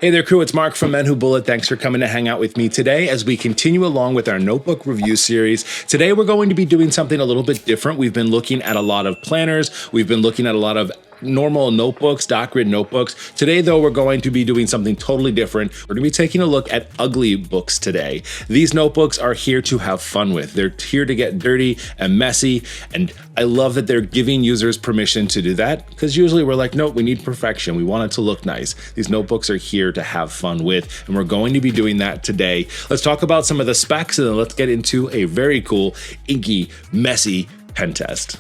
Hey there, crew. It's Mark from Men Who Bullet. Thanks for coming to hang out with me today as we continue along with our notebook review series. Today, we're going to be doing something a little bit different. We've been looking at a lot of planners. We've been looking at a lot of normal notebooks, dot grid notebooks. Today, though, we're going to be doing something totally different. We're going to be taking a look at Uglybooks today. These notebooks are here to have fun with. They're here to get dirty and messy, and I love that they're giving users permission to do that, because usually we're like, nope, we need perfection. We want it to look nice. These notebooks are here to have fun with, and we're going to be doing that today. Let's talk about some of the specs, and then let's get into a very cool, inky, messy pen test.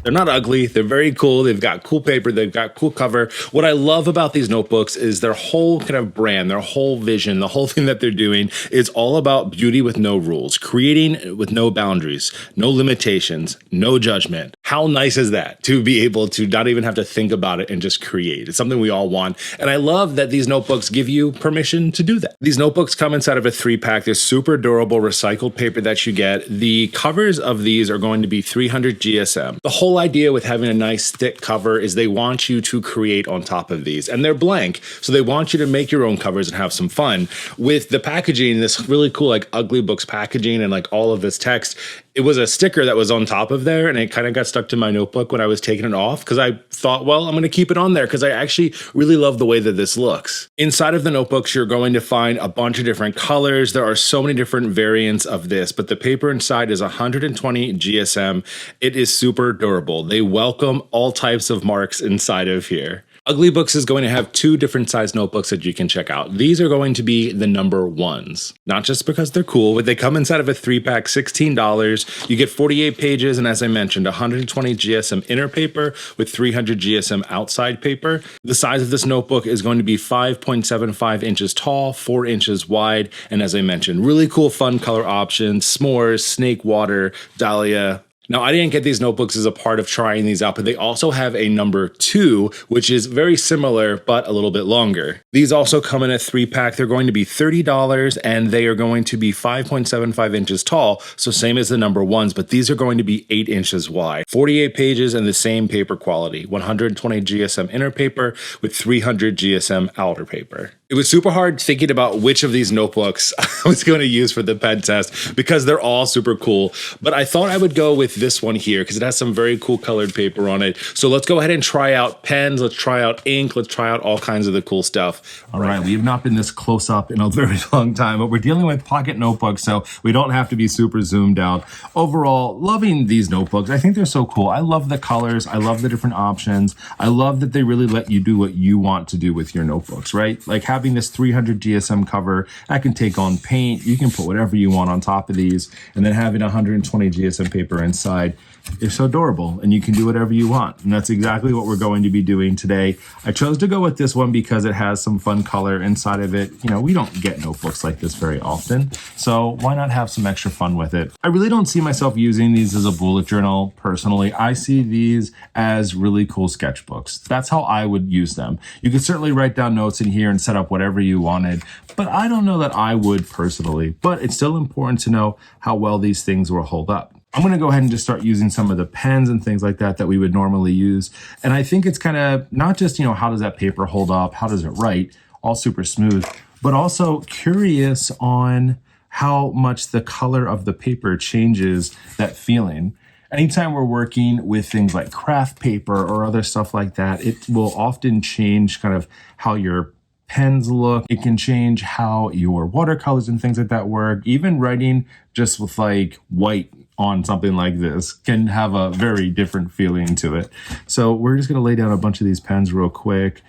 They're not ugly, they're very cool, they've got cool paper, they've got cool cover. What I love about these notebooks is their whole kind of brand, their whole vision, the whole thing that they're doing is all about beauty with no rules, creating with no boundaries, no limitations, no judgment. How nice is that to be able to not even have to think about it and just create? It's something we all want. And I love that these notebooks give you permission to do that. These notebooks come inside of a 3-pack. There's super durable recycled paper that you get. The covers of these are going to be 300 GSM. The whole idea with having a nice thick cover is they want you to create on top of these, and they're blank, so they want you to make your own covers and have some fun with the packaging. This really cool like Uglybooks packaging and like all of this text. It was a sticker that was on top of there, and it kind of got stuck to my notebook when I was taking it off, because I thought, well, I'm going to keep it on there because I actually really love the way that this looks. Inside of the notebooks, you're going to find a bunch of different colors. There are so many different variants of this, but the paper inside is 120 GSM. It is super durable. They welcome all types of marks inside of here. Uglybooks is going to have 2 different size notebooks that you can check out. These are going to be the number 1s, not just because they're cool, but they come inside of a 3-pack, $16. You get 48 pages, and as I mentioned, 120 GSM inner paper with 300 GSM outside paper. The size of this notebook is going to be 5.75 inches tall, 4 inches wide, and as I mentioned, really cool fun color options: s'mores, snake water, dahlia. Now, I didn't get these notebooks as a part of trying these out, but they also have a number 2, which is very similar, but a little bit longer. These also come in a 3-pack. They're going to be $30, and they are going to be 5.75 inches tall, so same as the number 1s, but these are going to be 8 inches wide. 48 pages and the same paper quality, 120 GSM inner paper with 300 GSM outer paper. It was super hard thinking about which of these notebooks I was going to use for the pen test because they're all super cool, but I thought I would go with this one here because it has some very cool colored paper on it. So let's go ahead and try out pens, let's try out ink, let's try out all kinds of the cool stuff. All right, we have not been this close up in a very long time, but we're dealing with pocket notebooks, so we don't have to be super zoomed out. Overall, loving these notebooks. I think they're so cool. I love the colors, I love the different options. I love that they really let you do what you want to do with your notebooks, right? Like having this 300 GSM cover, I can take on paint, you can put whatever you want on top of these, and then having 120 GSM paper inside is so adorable, and you can do whatever you want. And that's exactly what we're going to be doing today. I chose to go with this one because it has some fun color inside of it. You know, we don't get notebooks like this very often, so why not have some extra fun with it? I really don't see myself using these as a bullet journal personally. I see these as really cool sketchbooks. That's how I would use them. You could certainly write down notes in here and set up whatever you wanted, but I don't know that I would personally. But it's still important to know how well these things will hold up. I'm going to go ahead and just start using some of the pens and things like that we would normally use. And I think it's kind of not just, you know, how does that paper hold up? How does it write? All super smooth, but also curious on how much the color of the paper changes that feeling. Anytime we're working with things like craft paper or other stuff like that, it will often change kind of how your pens look. It can change how your watercolors and things like that work. Even writing just with like white on something like this can have a very different feeling to it. So we're just going to lay down a bunch of these pens real quick.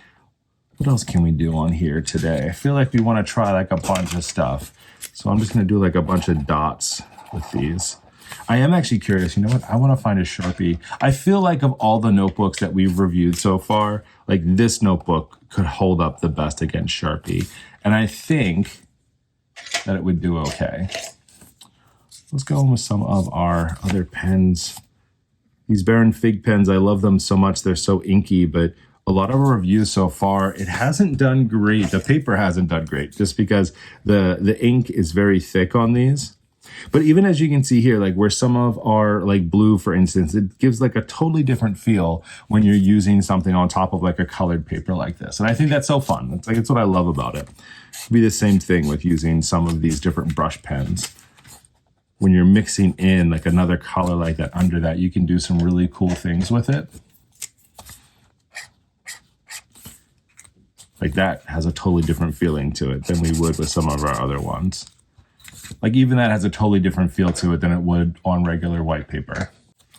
What else can we do on here today? I feel like we want to try like a bunch of stuff. So I'm just going to do like a bunch of dots with these. I am actually curious, you know what? I want to find a Sharpie. I feel like of all the notebooks that we've reviewed so far, like this notebook could hold up the best against Sharpie. And I think that it would do okay. Let's go in with some of our other pens. These Baron Fig pens, I love them so much. They're so inky, but a lot of our reviews so far, it hasn't done great. The paper hasn't done great just because the ink is very thick on these. But even as you can see here, like where some of our like blue, for instance, it gives like a totally different feel when you're using something on top of like a colored paper like this. And I think that's so fun. It's what I love about it. It'll be the same thing with using some of these different brush pens. When you're mixing in like another color like that under that, you can do some really cool things with it. Like that has a totally different feeling to it than we would with some of our other ones. Like even that has a totally different feel to it than it would on regular white paper.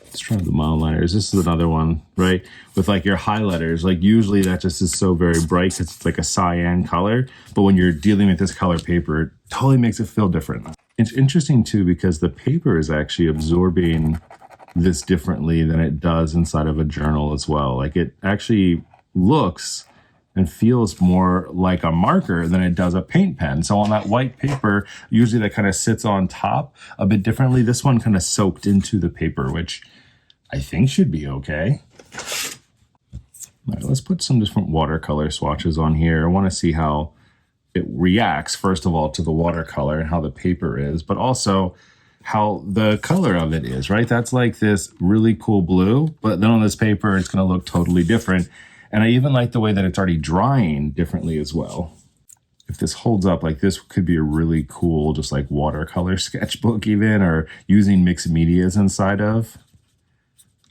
Let's try the monoliners. This is another one, right? With like your highlighters, like usually that just is so very bright because it's like a cyan color. But when you're dealing with this color paper, it totally makes it feel different. It's interesting too because the paper is actually absorbing this differently than it does inside of a journal as well. Like it actually looks and feels more like a marker than it does a paint pen. So on that white paper, usually that kind of sits on top a bit differently. This one kind of soaked into the paper, which I think should be okay. All right, let's put some different watercolor swatches on here. I want to see how it reacts, first of all, to the watercolor and how the paper is, but also how the color of it is, right? That's like this really cool blue, but then on this paper, it's going to look totally different. And I even like the way that it's already drying differently as well. If this holds up, like this could be a really cool, just like watercolor sketchbook even, or using mixed medias inside of.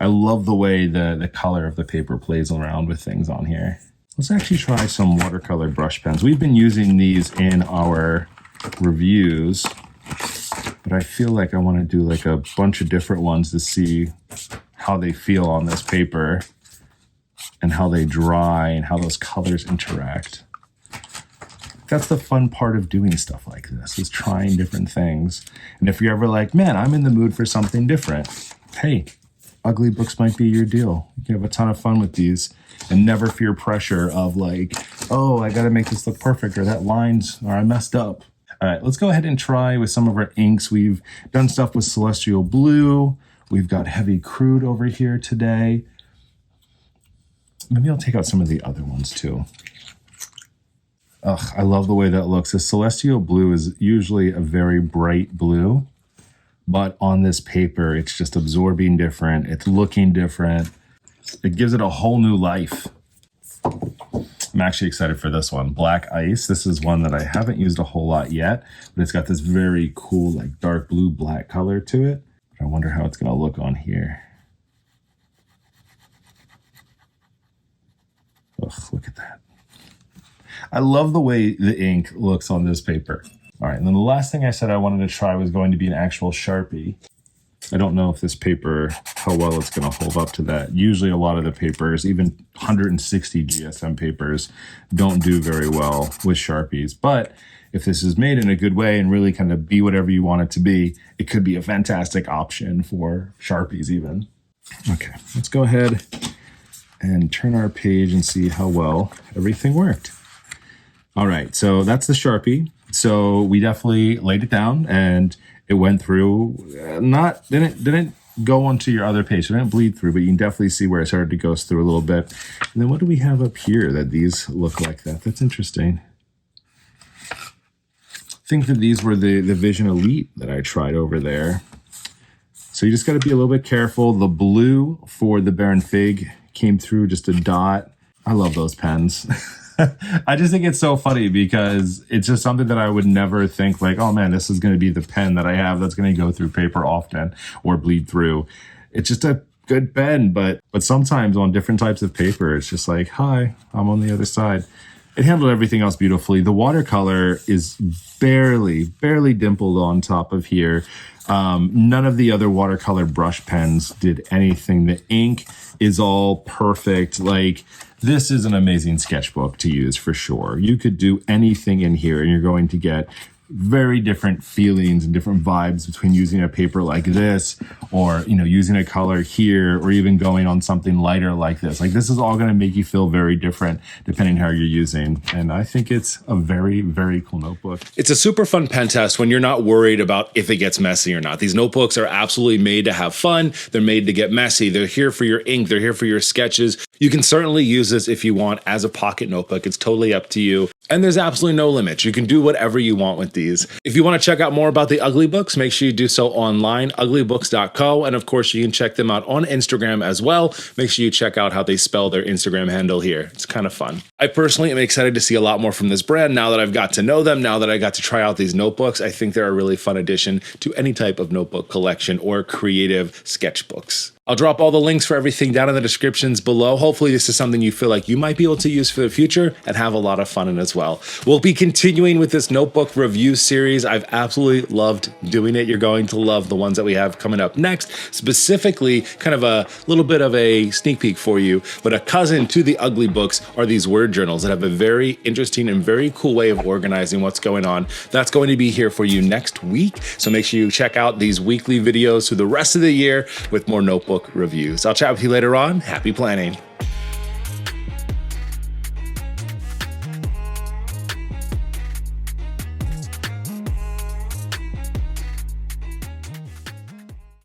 I love the way the color of the paper plays around with things on here. Let's actually try some watercolor brush pens. We've been using these in our reviews, but I feel like I want to do like a bunch of different ones to see how they feel on this paper and how they dry and how those colors interact. That's the fun part of doing stuff like this, is trying different things. And if you're ever like, man, I'm in the mood for something different, hey, Uglybooks might be your deal. You can have a ton of fun with these and never fear pressure of like, oh, I got to make this look perfect, or that line's, or I messed up. All right, let's go ahead and try with some of our inks. We've done stuff with Celestial Blue. We've got Heavy Crude over here today. Maybe I'll take out some of the other ones too. Ugh, I love the way that looks. The Celestial Blue is usually a very bright blue, but on this paper, it's just absorbing different. It's looking different. It gives it a whole new life. I'm actually excited for this one, Black Ice. This is one that I haven't used a whole lot yet, but it's got this very cool, like dark blue, black color to it. But I wonder how it's gonna look on here. Ugh, look at that. I love the way the ink looks on this paper. All right, and then the last thing I said I wanted to try was going to be an actual Sharpie. I don't know if this paper, how well it's going to hold up to that. Usually a lot of the papers, even 160 GSM papers, don't do very well with Sharpies. But if this is made in a good way and really kind of be whatever you want it to be, it could be a fantastic option for Sharpies even. Okay, let's go ahead and turn our page and see how well everything worked. All right, so that's the Sharpie. So we definitely laid it down and it went through, didn't go onto your other page. So it didn't bleed through, but you can definitely see where it started to go through a little bit. And then what do we have up here that these look like that? That's interesting. I think that these were the Vision Elite that I tried over there. So you just got to be a little bit careful. The blue for the Baron Fig came through just a dot. I love those pens. I just think it's so funny because it's just something that I would never think like, oh man, this is going to be the pen that I have that's going to go through paper often or bleed through. It's just a good pen, but sometimes on different types of paper, it's just like, hi, I'm on the other side. It handled everything else beautifully. The watercolor is barely dimpled on top of here. None of the other watercolor brush pens did anything. The ink is all perfect. Like, this is an amazing sketchbook to use for sure. You could do anything in here and you're going to get very different feelings and different vibes between using a paper like this or, you know, using a color here or even going on something lighter like this. Like, this is all going to make you feel very different depending how you're using. And I think it's a very, very cool notebook. It's a super fun pen test when you're not worried about if it gets messy or not. These notebooks are absolutely made to have fun. They're made to get messy. They're here for your ink. They're here for your sketches. You can certainly use this if you want as a pocket notebook. It's totally up to you. And there's absolutely no limits. You can do whatever you want with these. If you want to check out more about the Uglybooks, make sure you do so online, uglybooks.co. And of course, you can check them out on Instagram as well. Make sure you check out how they spell their Instagram handle here. It's kind of fun. I personally am excited to see a lot more from this brand now that I've got to know them, now that I got to try out these notebooks. I think they're a really fun addition to any type of notebook collection or creative sketchbooks. I'll drop all the links for everything down in the descriptions below. Hopefully this is something you feel like you might be able to use for the future and have a lot of fun in as well. We'll be continuing with this notebook review series. I've absolutely loved doing it. You're going to love the ones that we have coming up next. Specifically, kind of a little bit of a sneak peek for you, but a cousin to the Uglybooks are these word journals that have a very interesting and very cool way of organizing what's going on. That's going to be here for you next week. So make sure you check out these weekly videos through the rest of the year with more notebook reviews. I'll chat with you later on. Happy planning.